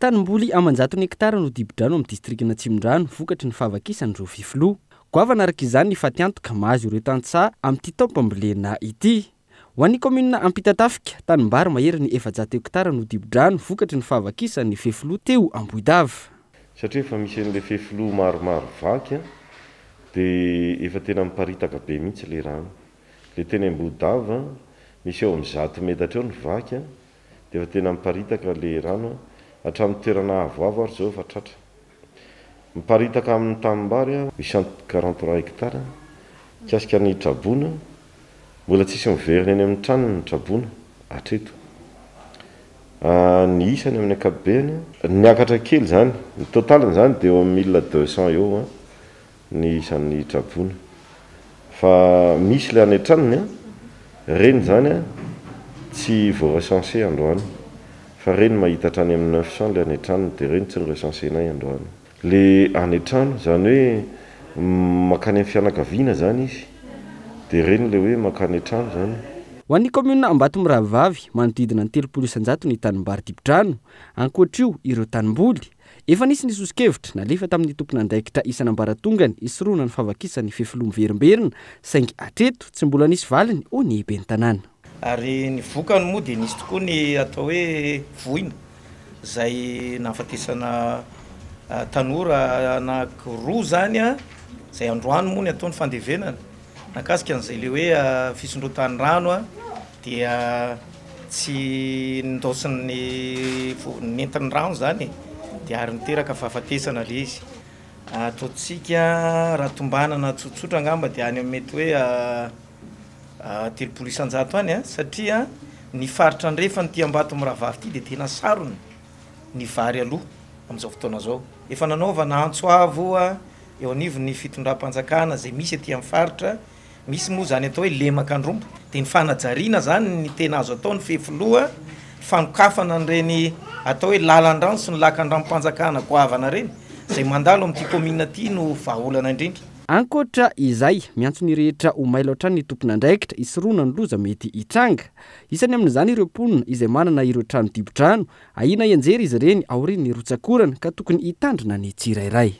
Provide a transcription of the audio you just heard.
Tanimboly amanjatony hektara no dibo-drano amin'ny distriktina Tsimondrano vokatry ny fahavakisany ireo fifilo. Goavana araka izany ny fatiantoka mahazo ireo tantsaha amin'ity taom-pambolena ity. Ho an'ny komina Ampitatafika, tanimbary mahery ny 400 hektara no dibo-drano vokatry ny fahavakisany fefilo teo Ambohidava. Satria efa misy an'ilay fefilo maromaro vaky dia efa tena miparitaka be mihitsy ilay rano. Ilay tena Ambohidava misy eo amin'ny 100 metatra eo ny vaky dia efa tena miparitaka ilay rano hatramin'ny toerana avoavo ary zao efa tratra. Miparitaka amin'ny tanimbary 843 hektara kasika ny Trabona, mbola tsisy miverina eny amin'ny tranony ny Trabona hatreto. Ny isany amin'ny ankapobeny niakatra kely zany, ny totaliny zany dia eo amin'ny 1200 eo ny isan'ny Trabona. Fa misy ilay any an-tranony reny zany tsy voarecensé androany. Fa reny mahita hatrany amin'ny 900 ilay any an-tranony dia reny tsy norecensenay androany. Le any an-trano zany hoe makany amin'ny fianakaviana zany izy dia reny le hoe makany an-trano zany. Ho an'ny komina Ambatomirahavavy manodidina ny 300 ny tanimbary dibo-drano. Ankoatr'io ireo tanimboly efa nisy ny sosokevitra nalefa tamin'ny tompon'andraikitra isan'ambaratongany isoroana ny fahavakisany fefilo miverimberina saingy hatreto tsy mbola nisy valiny ho ny ben'ny tanàna. Ary ny vokany moa dia nisy tokoa ny atao hoe voina izay nahafatesana tanora anankiroa zany izay androany moa ny ataony fandevenana nakasika an'izay le hoe fisondrotany rano dia tsy ndosiny nentin'ny rano zany dia ary niteraka fahafatesana le izy. Ataontsika raha tombanana tsotsotra angamba dia any amin'ny mety hoe 300 any satria ny faritra andrefa ny Ambatomirahavavy ity dia tena sarony ny vary aloha amin'izao fotoana zao. Efa nanaovana Antsoavo eo anivon'ny fitondram-panjakana izay misy aty amin'ny faritra, misy moa zany atao hoe lemakandrombo. Dia ny fanajariana zany ny tena azo atao ny fefilo fanokafana an'ireny atao hoe lalan-drano sy ny lakan-drano-panjakana goavana reny izay mandalo amin'ity komina ity no vahaolana indrindra. Ankoatra izay miantso ny rehetra ho mailo hatrany ny tompon'andraikitra isoroana ny loza mety hitranga. Isany amin'izany ireo mponina izay manana ireo trano dibo-drano, ahina ianjera izy ireny aorian'ny rotsakorana ka tokony hitandrina ny tsirairay.